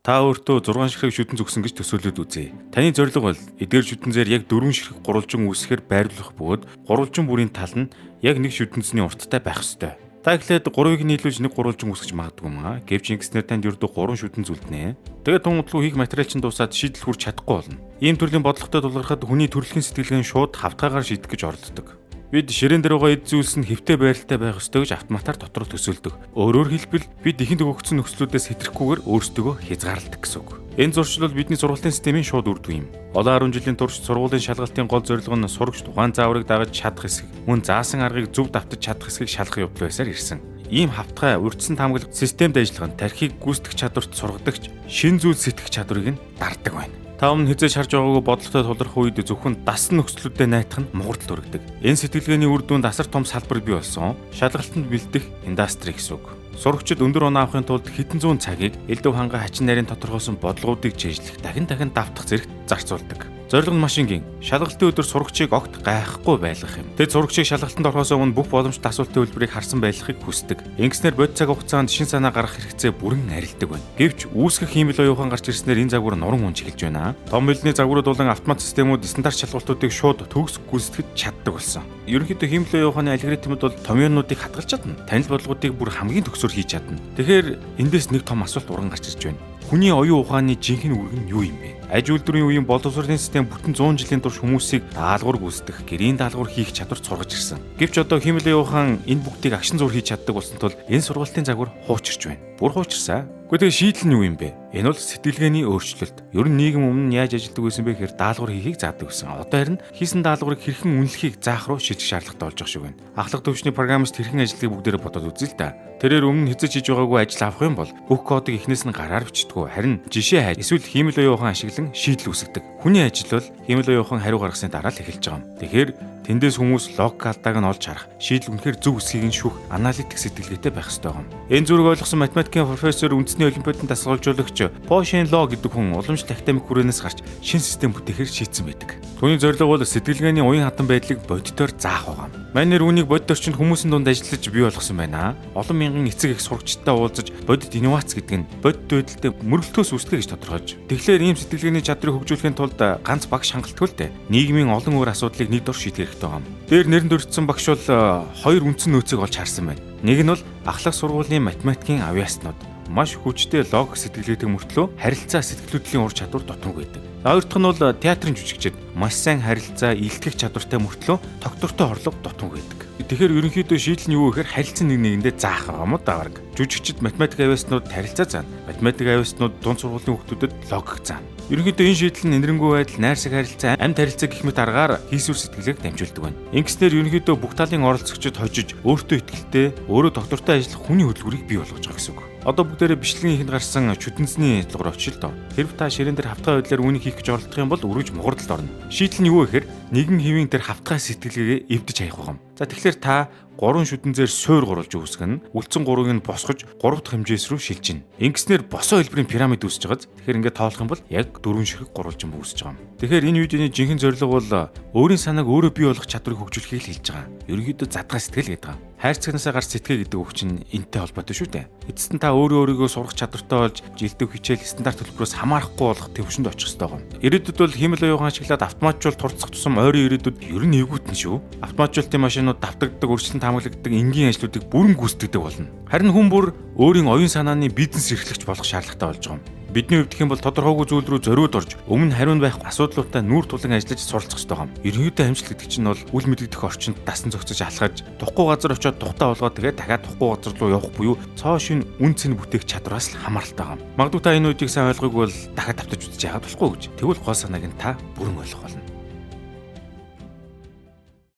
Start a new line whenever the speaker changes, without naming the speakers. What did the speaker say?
Та өөртөө 6 ширхэг шүтэн зүгсэн гэж төсөөлөд үзье. Таны зорилго бол эдгээр шүтэнзээр яг 4 ширхэг гурвалжин үүсгэхээр байрлуулах бөгөөд гурвалжин бүрийн тал нь яг нэг шүтэнцний урттай байх ёстой. Та эхлээд 3-ыг нийлүүлж нэг гурвалжин үүсгэж магадгүй маа. Гэвч ингэснээр танд ердөө 3 шүтэн зүлднэ. Тэгээд тунгадлуу хийх материал чинь дуусаад шийдэл хүрч чадахгүй болно. Ийм төрлийн бодлоготой тулгархад хүний төрөлхийн сэтгэлгээ шууд хавтгаагаар шийдэх гэж оролддог. Бид ширээн дээр байгаа эд зүйлс нь хэвтэй байралтай байх ёстой гэж автоматар дотор төсөөлдөг. Өөрөөр хэлбэл бид ихэнд өгөгдсөн нөхцлүүдээс хэтрхгүйгээр өөрсдөө хязгаарладаг гэсэн үг. Энэ зуршил бол бидний сургалтын системийн шууд үр дүн юм. Олон 10 жилийн турш сургуулийн шалгалтын гол зорилго нь сурагч тухайн зааврыг дагаж чадах хэсэг, мөн заасан аргыг зөв давтаж чадах хэсгийг шалгах явдал байсаар ирсэн. Ийм хавтгай урьдчилан таамаглах системд ажиллах нь тархийг гүйцэтгэх чадварт сургадагч шин зүйл сэтгэх чадварыг нь дардаг байна. Та өмнө хизээж харж байгаагүй бодлоготой тулгарх үед зөвхөн дасан нөхцлүүдэд найдах нь муурдал өргөдөг. Энэ сэтгэлгээний үр дүнд асар том салбар бий болсон шалгалтанд бэлдэх индастри гэсэн үг. Сурагчид өндөр оноо авахын тулд хэдэн зуун цагийг элдв ханга хачин нарийн тодорхойлсон бодлогоодыг жийжлэх дахин давтах зэрэгт зарцуулдаг. Зорилго нь маш энгийн. Шалгалтын өдөр сурагчийг огт гайхахгүй байлгах юм. Тэд сурагчийг шалгалтанд орохоос өмнө бүх боломжтой асуултын хөлбөрийг харсан байлгахыг хүсдэг. Ингэснээр бод цаг хугацаанд шин санаа гаргах хэрэгцээ бүрэн арилдаг байна. Гэвч үүсгэх хиймэл оюухан гарч ирснээр энэ загвар нуран унж эхэлж байна. Том хэлний загварууд болон автомат системүүд стандарт шалгалтуудыг шууд төгс гүйцэтгэж чаддаг болсон. Ерөнхийдөө хиймэл оюуханы алгоритмуд бол томьёонуудыг хадгалж чадна. Танил бодлогоодыг бүр хамгийн төгсөөр хийж чадна. Тэгэхээр эндээс нэг том асуулт уран гарч ирж байна. Хүний оюун ухааны жинхэнэ үүрэг нь юу юм бэ? Аж үйлдвэрийн үеийн боловсролын систем бүтэн 100 жилийн турш хүмүүсийг даалгавар гүйцэтгэх, гэрийн даалгавар хийх чадвар сургаж ирсэн. Гэвч одоо хиймэл оюун ухаан энэ бүгдийг агшин зур хийж чаддаг болсон тул энэ сургалтын загвар хуучирч байна. Бүр хуучирсаа. Гэхдээ шийдэл нь юу юм бэ? Энэ бол сэтгэлгээний өөрчлөлт. Ер нь нийгэм өмнө нь яаж ажилладаг байсан бэ гэхээр даалгавар хийхийг заадаг гэсэн. Одоо харин хийсэн даалгаврыг хэрхэн үнэлэхийг заах руу шилжих шаардлагатай болж байгаа шиг байна. Ахлах төвчний программист хэрхэн ажилладаг бүгдээрээ бодоод үзье л да. Тэрээр өмнө хэзээ хийж байгаагүй ажил авах юм бол бүх кодыг эхнээс нь гараар бичдэггүй. Харин жишээ хайж эсвэл хиймэл оюухан ашиглан шийдэл үүсгэдэг. Хүний ажил бол хиймэл оюухан хариу гаргасны дараа л эхэлж байгаа юм. Тэгэхээр тэндээс хүмүүс логик алдааг нь олж харах, шийдэл үнэхээр зөв эсхийг нь шүүх аналитик сэтгэлгээтэй байх ёстой юм. Энэ зүрэг ойлгосон математикийн профессор үндэсний олимпиадын дасгалжуулагч Пошен Ло гэдэг хүн уламжлалт академик хүрээнээс гарч шинэ систем бүтээхээр шийдсэн байдаг. Түүний зорилго бол сэтгэлгээний уян хатан байдлыг бодитоор заах байгаа юм. Манайр үүнийг бодит орчинд хүмүүсийн дунд ажиллаж бий болгосон байна. Олон мянган эцэг их сурагчтай уулзаж бодит инновац гэдэг нь бодит байдлаа мөрөлтөөс үүсгэх гэж тодорхойлж. Тэгэхээр ийм сэтгэлгээний чадрыг хөгжүүлэхийн тулд ганц багш хангалтгүй л дээ. Нийгмийн олон өөр асуудлыг нэг дор шийдэх хэрэгтэй байгаа юм. Дээр нэрэнд өртсөн багш бол хоёр үндсэн нөөцийг олж харсан байна. Нэг нь бол ахлах сургуулийн математикийн авьяаснууд маш хүчтэй логик сэтгэлгээтэй мөртлөө харилцаа сэтгэлхөдлөлийн ур чадвар дутмаг байдаг. Хоёр дахь нь бол театрын жүжигчид маш сайн харилцаа илтгэх чадвартай мөртлөө тогтвортой орлого дутмаг байдаг. Тэгэхээр ерөнхийдөө шийдэл нь юу гэхээр харилцан нэг нэгэндээ заах юм уу даа. Жүжигчид математик авьяаснууд харилцаа заана. Математик авьяаснууд дунд сургуулийн хүүхдүүдэд логик заана. Ерөнхийдөө энэ шийдэл нь энэрэнгүй байдал, найрсаг харилцаа, амьд харилцаа гэх мэт аргаар хийсвэр сэтгэлгээг дамжуулдаг байна. Ингэснээр ерөнхийдөө бүх талын оролцогчид хожиж өөртөө итгэлтэй, өөрөө доктортой ажиллах хүний хөдөлгүүрийг бий болгож байгаа гэсэн үг. Одоо бүгдээрээ бичлэгийн ихэнд гарсан чүтэнцний ялгаар очил доо. Хэрв та ширээн дээр хавтгай байдлаар үүнийг хийх гэж оролдох юм бол өргөж мугардалд орно. Шийдэл нь юу гэхээр нэгэн хэвийн дээр хавтгай сэтгэлгээгээ эвдэж хаях байгаа юм. За тэгэхээр та 3 шүтэнзээр суур гурвалж үүсгэн үлдсэн 3-ыг нь босгож 3 дахь хэмжээс рүү шилжинэ. Ингэснээр босоо хэлбэрийн пирамид үүсэж байгааз. Тэгэхээр ингээд тоолох юм бол яг 4 ширхэг гурвалжин үүсэж байгаа юм. Тэгэхээр энэ видеоны жинхэнэ зорилго бол өөрийн санааг өөрөө бий болгох чадварыг хөгжүүлэхийг л хэлж байгаа. Ерөнхийдөө задгай сэтгэл гэдэг байгаа. Хайрцагнаасаа гарч сэтгээ гэдэг үг чинь энтэй холбоотой шүү дээ. Эцэст нь та өөрийгөө сурах чадвартай болж жилдэг хичээл стандарт төлбөрөөс хамаарахгүй болох төвшөнд очих хэрэгтэй байна. Ирээдүйд бол хиймэл оюухан ашиглаад автоматжуул турцах тусам ойрын ирээдүйд ер нь эвгүүтэн шүү. Автоматжуулалтын машинууд давтагддаг, өрчлөн таамаглагддаг энгийн ажлуудыг бүрэн гүйцэтгэдэг болно. Харин хүн бүр өөрийн оюун санааны бизнес эрхлэгч болох шаардлагатай болж байгаа юм. Бидний хувьд хэм бол тодорхойгүй зүйл рүү зориуд орж өмнө хариун байх асуудлуудаа нүүр тулан ажиллаж суралцах хэрэгтэй юм. Ерөнхийдөө амжилт гэдэг чинь бол үл мэдэгдэх орчинд дасан зохицож алхаж тухгүй газар очиод тухтаа болгоод тэгээд дахиад тухгүй газар руу явах буюу цоо шин үн цэн бүтээх чадвараас л хамааралтай юм. Магадгүй та энэ үеийг сайн ойлгоогүй бол дахиад давтаж үзэж яагаад болохгүй гэж. Тэгвэл гол санааг нь та бүрэн ойлгох болно.